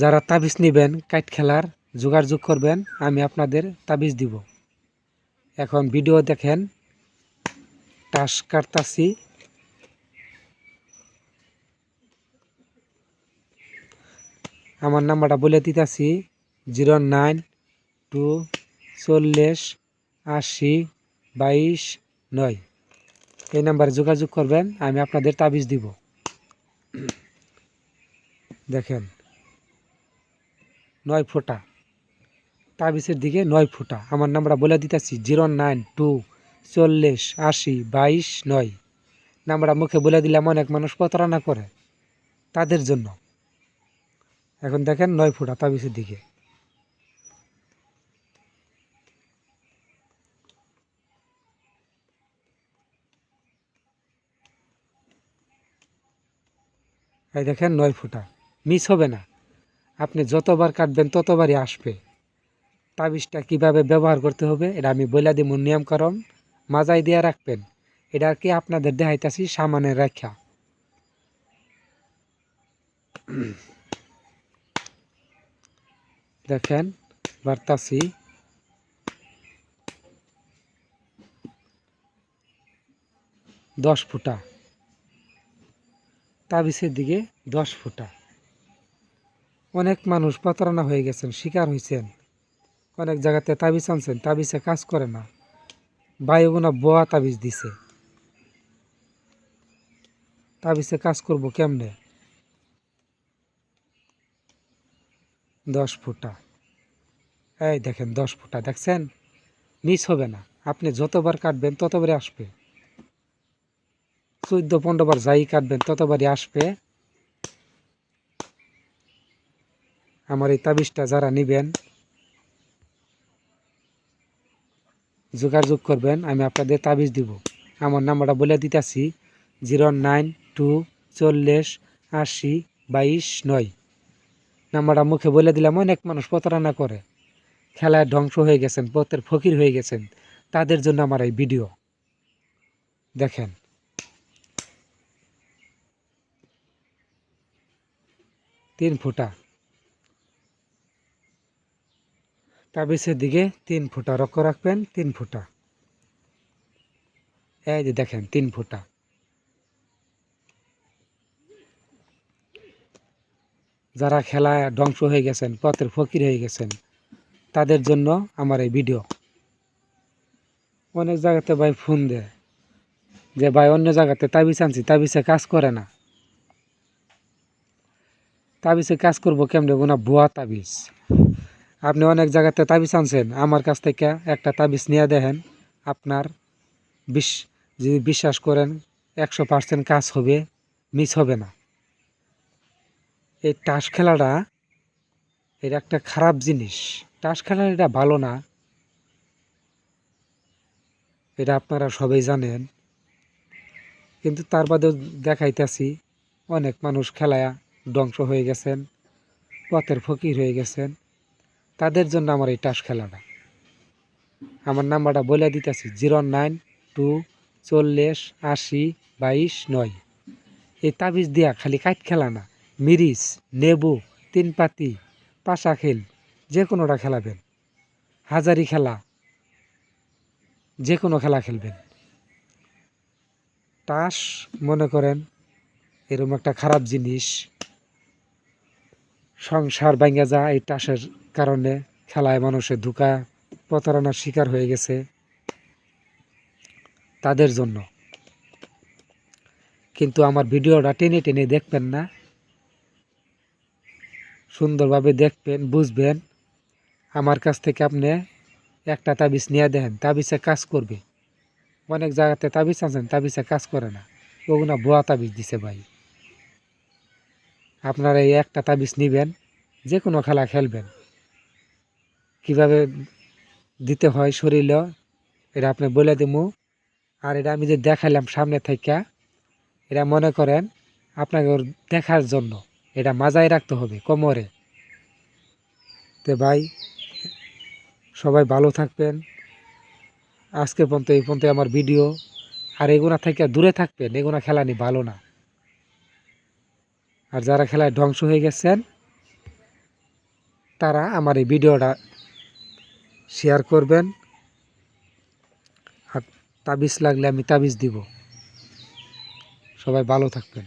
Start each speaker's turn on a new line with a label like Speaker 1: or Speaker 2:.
Speaker 1: যারা তাবিজ নেবেন কাইট খেলার যোগাযোগ করবেন, আমি আপনাদের তাবিজ দিব। এখন ভিডিও দেখেন, টাস কাটতাছি। আমার নাম্বারটা বলে দিতেছি 09240802229। এই নাম্বারে যোগাযোগ করবেন, আমি আপনাদের তাবিজ দিব। দেখেন 9 ফোঁটা তাবিজের দিকে 9 ফোঁটা। আমার নাম্বারটা বলে দিতেছি 09240802229। নাম্বারটা মুখে বলে দিলাম, অনেক মানুষ প্রতারণা করে, তাদের জন্য। এখন দেখেন 9 ফোঁটা তাবিজের দিকে। এই দেখেন 9 ফোঁটা, মিস হবে না। আপনি যতবার কাটবেন ততবারই আসবে। তাবিজটা কিভাবে ব্যবহার করতে হবে এটা আমি বলে দিব, নিয়মকানুন মাজায় দিয়ে রাখবেন। এটা আর কি আপনাদের দেখাইতেছি সামানের রেখা। দেখেন বার্তাছি 10 ফোঁটা তাবিজের দিকে 10 ফোঁটা। অনেক মানুষ প্রতারণা হয়ে গেছেন, শিকার হয়েছেন। অনেক জায়গাতে তাবিজ আনছেন, তাবিজে কাজ করে না, বায়ুগুনা বোয়া তাবিজ দিছে। তাবিজে কাজ করব কেমনে? 10 ফোঁটা, এই দেখেন 10 ফোঁটা, দেখছেন? মিস হবে না। আপনি যতবার কাটবেন ততবারই আসবে। 14-15 বার যাই কাটবেন ততবারই আসবে। আমার এই তাবিজটা যারা নেবেন যোগাযোগ করবেন, আমি আপনাদের তাবিজ দিব। আমার নাম্বারটা বলে দিতেছি 09240802229। নাম্বারটা মুখে বলে দিলাম, অনেক মানুষ প্রতারণা করে, খেলায় ধ্বংস হয়ে গেছেন, পথের ফকির হয়ে গেছেন, তাদের জন্য আমার এই ভিডিও। দেখেন 3 ফোঁটা তাবিজের দিকে 3 ফোঁটা লক্ষ্য রাখবেন। 3 ফোঁটা, এই যে দেখেন 3 ফোঁটা। যারা খেলায় ধ্বংস হয়ে গেছেন, পথের ফকির হয়ে গেছেন, তাদের জন্য আমার এই ভিডিও। অনেক জায়গাতে ভাই ফোন দেয় যে ভাই অন্য জায়গাতে তাবিজ আনছি, তাবিজে কাজ করে না। তাবিজে কাজ করবো কেমনে? না ভুয়া তাবিজ। আপনি অনেক জায়গাতে তাবিজ আনছেন, আমার কাছ থেকে একটা তাবিজ নিয়ে দেখেন, আপনার যদি বিশ্বাস করেন 100% কাজ হবে, মিস হবে না। এই তাস খেলাটা এটা একটা খারাপ জিনিস। তাস খেলা এটা ভালো না, এটা আপনারা সবাই জানেন। কিন্তু তার বাদেও দেখাইতেছি, অনেক মানুষ খেলায় ধ্বংস হয়ে গেছেন, পথের ফকির হয়ে গেছেন, তাদের জন্য আমার এই তাস খেলাটা। আমার নাম্বারটা বলে দিতেছি 09240802229। এই তাবিজ দিয়া খালি কাইট খেলা না, মিরিচ, নেবু, 3 পাতি, পাশা খেল, যে কোনোটা খেলাবেন। হাজারি খেলা, যে কোনো খেলা খেলবেন। তাস মনে করেন এরকম একটা খারাপ জিনিস, সংসার ভাঙা যায় এই তাসের কারণে। খেলায় মানুষের ধোঁকা প্রতারণার শিকার হয়ে গেছে, তাদের জন্য। কিন্তু আমার ভিডিওটা টেনে টেনে দেখবেন না, সুন্দরভাবে দেখবেন, বুঝবেন। আমার কাছ থেকে আপনি একটা তাবিজ নিয়ে দেখেন, তাবিজে কাজ করবে। অনেক জায়গাতে তাবিজ আছেন, তাবিজে কাজ করে না, ওগুলো ভুয়া তাবিজ দিছে ভাই। আপনারা এই একটা তাবিজ নেবেন, যে কোনো খেলা খেলবেন। কিভাবে দিতে হয় শরীরে এটা আপনি বলে দেবো। আর এটা আমি যে দেখাইলাম সামনে থেকে, এটা মনে করেন আপনাকে দেখার জন্য, এটা মাজায় রাখতে হবে কোমরে। তো ভাই সবাই ভালো থাকবেন। আজকে পর্যন্ত এই পর্যন্ত আমার ভিডিও। আর এগুনা থেকে দূরে থাকবেন, এগুনা খেলা নি ভালো না। আর যারা খেলায় ধ্বংস হয়ে গেছেন তারা আমার এই ভিডিওটা শেয়ার করবেন। আর তাবিজ লাগলে আমি তাবিজ দিব। সবাই ভালো থাকবেন।